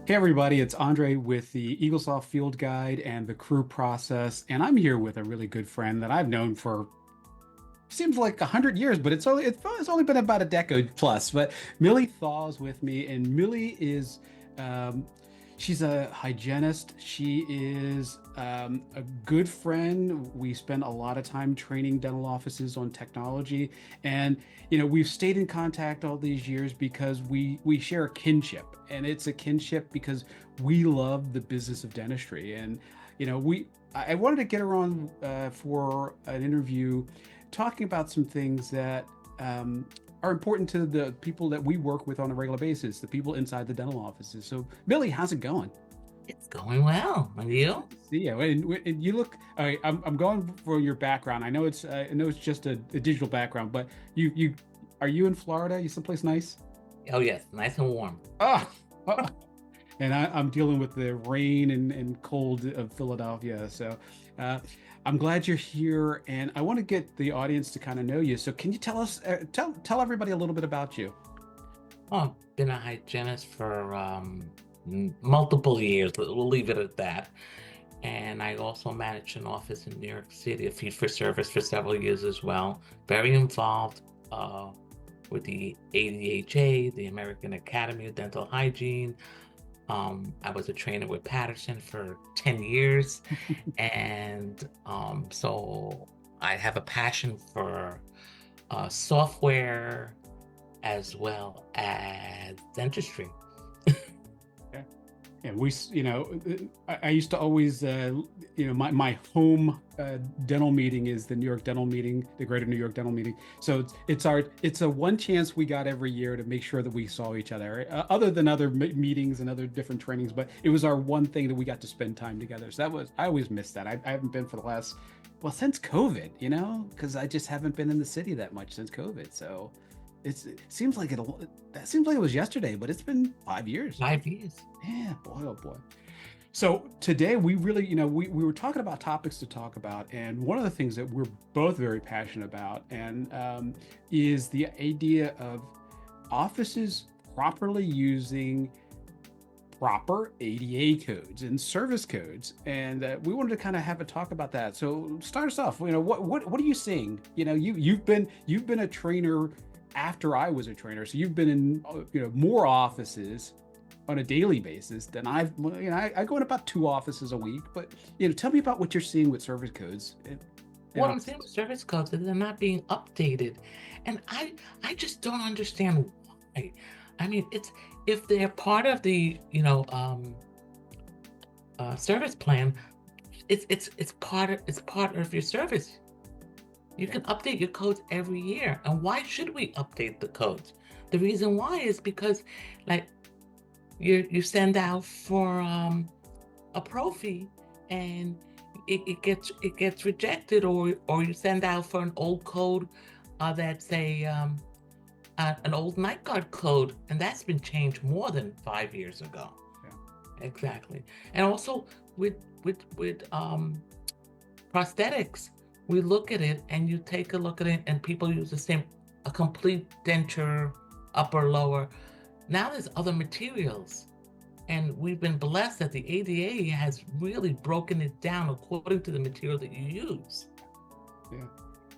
Hey everybody, it's Andre with the Eaglesoft Field Guide and the crew process, and I'm here with a really good friend that I've known for seems like 100 years, but it's only been about a decade plus. But Millie Thaw is with me, and Millie is um, she's a hygienist. She is a good friend. We spend a lot of time training dental offices on technology, and we've stayed in contact all these years because we share a kinship, and it's a kinship because we love the business of dentistry, and we. I wanted to get her on for an interview talking about some things that are important to the people that we work with on a regular basis, the people inside the dental offices. So, Billy, how's it going? It's going well. And you? See you. And you look. All right, I'm going for your background. I know it's just a digital background, but you are you in Florida? You someplace nice? Oh, yes, nice and warm. Oh, and I'm dealing with the rain and cold of Philadelphia. So uh, I'm glad you're here, and I want to get the audience to kind of know you. So can you tell us, tell everybody a little bit about you? Oh, I've been a hygienist for multiple years. We'll leave it at that. And I also managed an office in New York City, a feed for service for several years as well. Very involved with the ADHA, the American Academy of Dental Hygiene. I was a trainer with Patterson for 10 years. And so I have a passion for software as well as dentistry. Okay. And I used to always, my home dental meeting is the New York Dental Meeting, the Greater New York Dental Meeting. So it's a one chance we got every year to make sure that we saw each other, other than other meetings and other different trainings. But it was our one thing that we got to spend time together. So I always miss that. I haven't been for the last, well, since COVID, because I just haven't been in the city that much since COVID. So it seems like that seems like it was yesterday, but it's been 5 years. 5 years. Yeah, boy, oh boy. So today we really, we were talking about topics to talk about, and one of the things that we're both very passionate about, and is the idea of offices properly using proper ADA codes and service codes, and we wanted to kind of have a talk about that. So start us off. What are you seeing? You've been a trainer after I was a trainer, so you've been in more offices on a daily basis than I go in about two offices a week. But tell me about what you're seeing with service codes. What I'm saying with service codes is they're not being updated. And I just don't understand why. I mean, it's if they're part of the, service plan, it's part of your service. You can update your codes every year. And why should we update the codes? The reason why is because, like, you send out for a pro fee, and it gets rejected, or you send out for an old code that's an old night guard code, and that's been changed more than 5 years ago. Yeah. Exactly. And also with prosthetics, we look at it, and you take a look at it, and people use a complete denture, upper, lower. Now there's other materials, and we've been blessed that the ADA has really broken it down according to the material that you use. Yeah.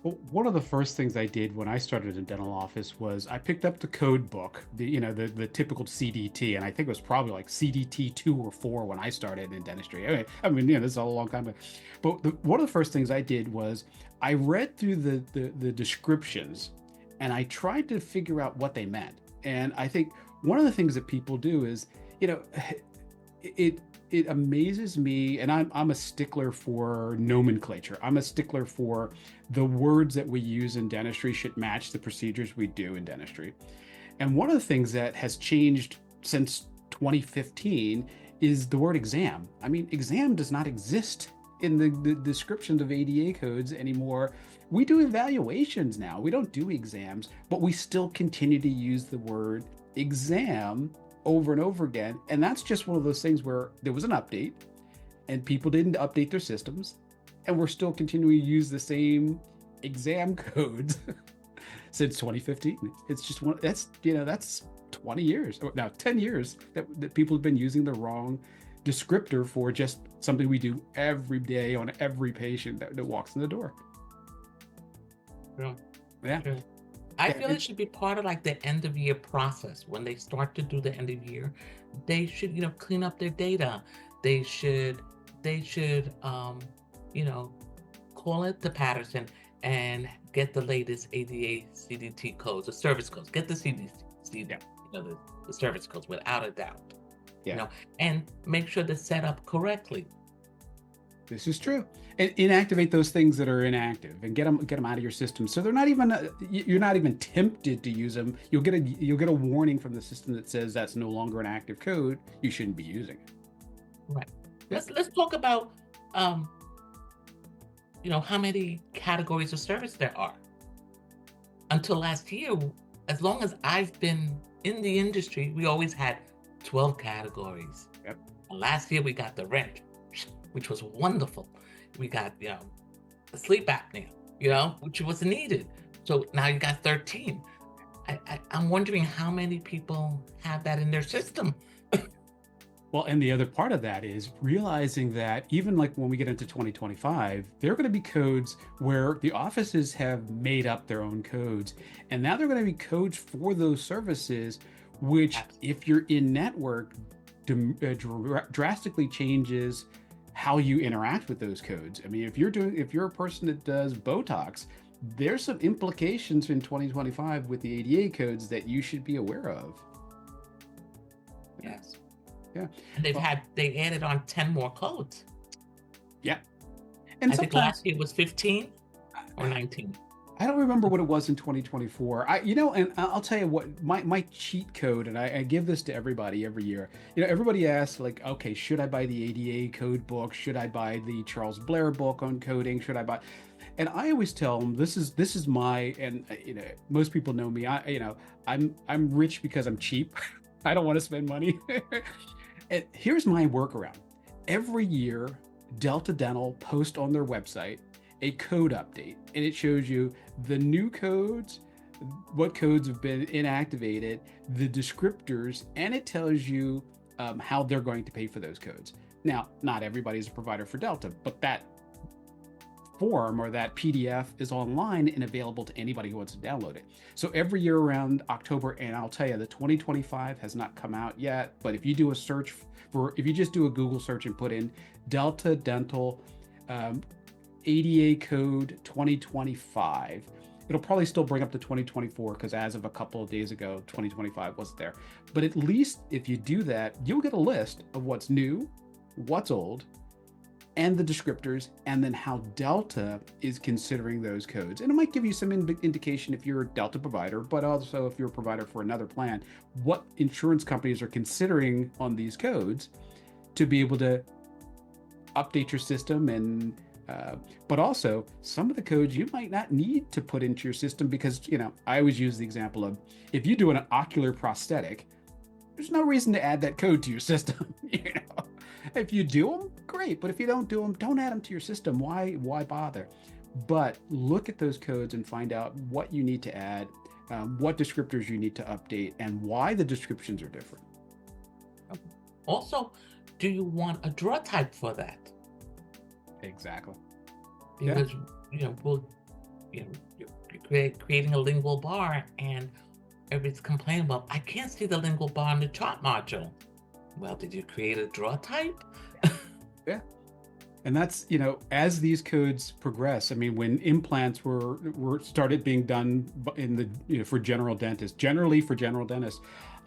Well, one of the first things I did when I started in dental office was I picked up the code book, the typical CDT, and I think it was probably like CDT 2 or 4 when I started in dentistry. I mean, this is all a long time ago. But one of the first things I did was I read through the descriptions, and I tried to figure out what they meant. And I think one of the things that people do is, it amazes me, and I'm a stickler for nomenclature. I'm a stickler for the words that we use in dentistry should match the procedures we do in dentistry. And one of the things that has changed since 2015 is the word exam. I mean, exam does not exist in the descriptions of ADA codes anymore. We do evaluations now. We don't do exams, but we still continue to use the word exam over and over again. And that's just one of those things where there was an update and people didn't update their systems, and we're still continuing to use the same exam codes since 2015. It's just that's 20 years, or now 10 years, that people have been using the wrong descriptor for just something we do every day on every patient that walks in the door. True. Yeah. True. I Yeah, feel it should be part of like the end of year process. When they start to do the end of year, they should, clean up their data. They should, call it to Patterson and get the latest ADA CDT codes, the service codes. Get the CDC, Yeah. the service codes without a doubt. Yeah. And make sure they're set up correctly. This is true. And inactivate those things that are inactive and get them out of your system. So they're not even, you're not even tempted to use them. You'll get a warning from the system that says that's no longer an active code. You shouldn't be using it. Right. Let's talk about how many categories of service there are. Until last year, as long as I've been in the industry, we always had 12 categories. Yep. And last year we got the rent, which was wonderful. We got, the sleep apnea, which was needed. So now you got 13. I'm wondering how many people have that in their system. Well, and the other part of that is realizing that even like when we get into 2025, there are going to be codes where the offices have made up their own codes. And now they're going to be codes for those services, which if you're in network, drastically changes how you interact with those codes. I mean, if you're a person that does Botox, there's some implications in 2025 with the ADA codes that you should be aware of. Yes. Yeah. And they added on 10 more codes. Yeah. And I think last year was 15 or 19. I don't remember what it was in 2024. And I'll tell you what, my cheat code, and I give this to everybody every year. Everybody asks like, okay, should I buy the ADA code book? Should I buy the Charles Blair book on coding? Should I buy? And I always tell them this is my, and most people know me. I'm rich because I'm cheap. I don't want to spend money. And here's my workaround. Every year, Delta Dental posts on their website a code update, and it shows you the new codes, what codes have been inactivated, the descriptors, and it tells you how they're going to pay for those codes. Now, not everybody's a provider for Delta, but that form or that PDF is online and available to anybody who wants to download it. So every year around October, and I'll tell you, the 2025 has not come out yet, but if you do a search if you just do a Google search and put in Delta Dental ADA code 2025, it'll probably still bring up to 2024 because as of a couple of days ago, 2025 wasn't there. But at least if you do that, you'll get a list of what's new, what's old, and the descriptors, and then how Delta is considering those codes. And it might give you some indication if you're a Delta provider, but also if you're a provider for another plan, what insurance companies are considering on these codes to be able to update your system. And but also some of the codes you might not need to put into your system because, I always use the example of if you do an ocular prosthetic, there's no reason to add that code to your system. If you do them, great. But if you don't do them, don't add them to your system. Why bother? But look at those codes and find out what you need to add, what descriptors you need to update, and why the descriptions are different. Also, do you want a draw type for that? Exactly. Because you're creating a lingual bar, and everybody's complaining about, I can't see the lingual bar in the chart module. Well, did you create a draw type? Yeah. And that's, as these codes progress, I mean, when implants were started being done in the, for general dentists,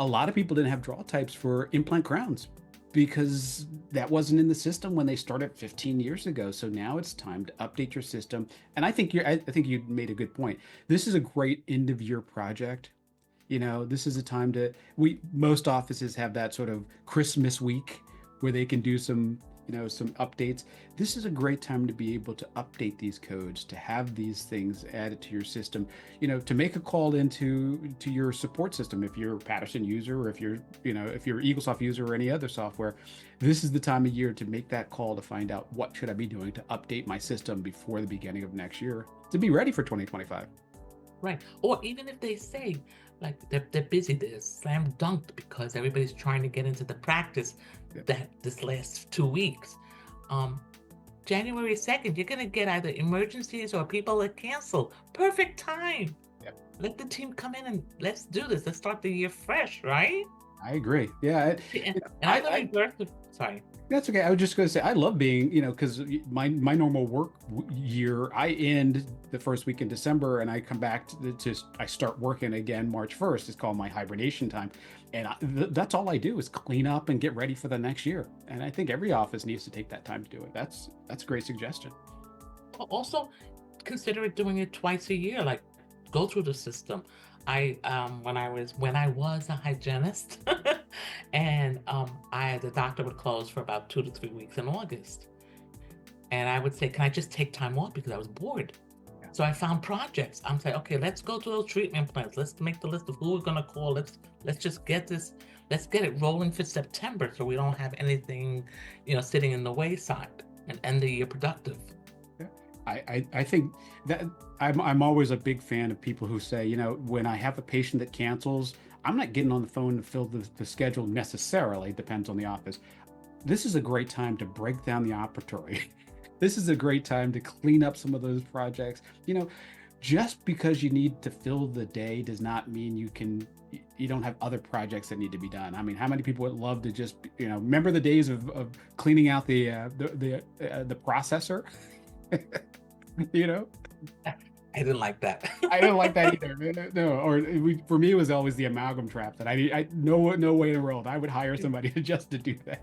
a lot of people didn't have draw types for implant crowns because that wasn't in the system when they started 15 years ago. So now it's time to update your system. And I think you made a good point. This is a great end of year project. This is a time most offices have that sort of Christmas week where they can do some updates. This is a great time to be able to update these codes, to have these things added to your system, to make a call into your support system. If you're a Patterson user, or if you're Eaglesoft user or any other software, this is the time of year to make that call to find out what should I be doing to update my system before the beginning of next year to be ready for 2025. Right. Or even if they say, like they're busy. They're slam dunked because everybody's trying to get into the practice Yeah. that this last 2 weeks. January 2nd, you're gonna get either emergencies or people that cancel. Perfect time. Yeah. Let the team come in and let's do this. Let's start the year fresh, right? I agree. Yeah. And I don't reverse it. Sorry. That's okay. I was just going to say, I love being, because my normal work year, I end the first week in December and I come back I start working again March 1st. It's called my hibernation time. And that's all I do is clean up and get ready for the next year. And I think every office needs to take that time to do it. That's a great suggestion. Also, consider doing it twice a year. Like, go through the system. When I was a hygienist, and the doctor would close for about 2 to 3 weeks in August, and I would say, "Can I just take time off?" Because I was bored. Yeah. So I found projects. I'm saying, "Okay, let's go to those treatment plans. Let's make the list of who we're gonna call. Let's just get this. Let's get it rolling for September, so we don't have anything, sitting in the wayside, and end the year productive." I think that I'm always a big fan of people who say, when I have a patient that cancels, I'm not getting on the phone to fill the schedule necessarily. Depends on the office. This is a great time to break down the operatory. This is a great time to clean up some of those projects. Just because you need to fill the day does not mean you don't have other projects that need to be done. I mean, how many people would love to just, remember the days of cleaning out the processor? I didn't like that. I didn't like that either. No, for me, it was always the amalgam trap that I no way in the world I would hire somebody just to do that.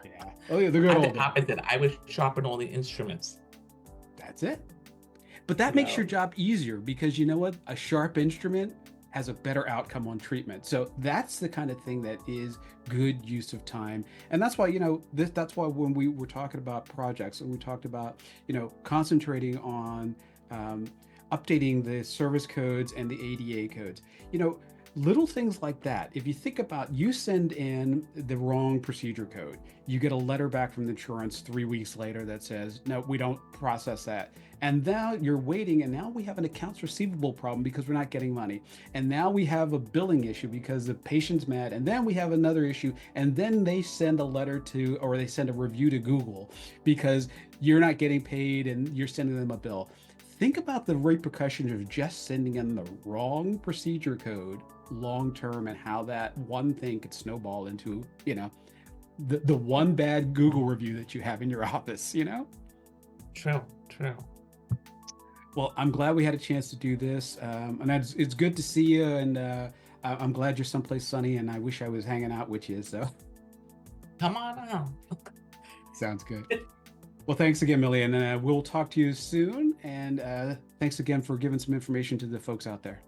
Yeah. Oh, yeah, the good I'm old the opposite. I would sharpen all the instruments. That's it. But that makes your job easier because you know what? A sharp instrument has a better outcome on treatment. So that's the kind of thing that is good use of time. And that's why, that's why when we were talking about projects and we talked about, concentrating on updating the service codes and the ADA codes, little things like that. If you think about, you send in the wrong procedure code, you get a letter back from the insurance 3 weeks later that says, no, we don't process that. And now you're waiting, and now we have an accounts receivable problem because we're not getting money. And now we have a billing issue because the patient's mad. And then we have another issue. And then they send a letter or they send a review to Google because you're not getting paid and you're sending them a bill. Think about the repercussions of just sending in the wrong procedure code long term and how that one thing could snowball into, the one bad Google review that you have in your office, True. Well, I'm glad we had a chance to do this. And it's good to see you. And I'm glad you're someplace sunny. And I wish I was hanging out with you. So Come on out. sounds good. Well, thanks again, Millie. And we'll talk to you soon. And thanks again for giving some information to the folks out there.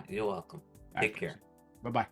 You're welcome. Take care. Bye-bye.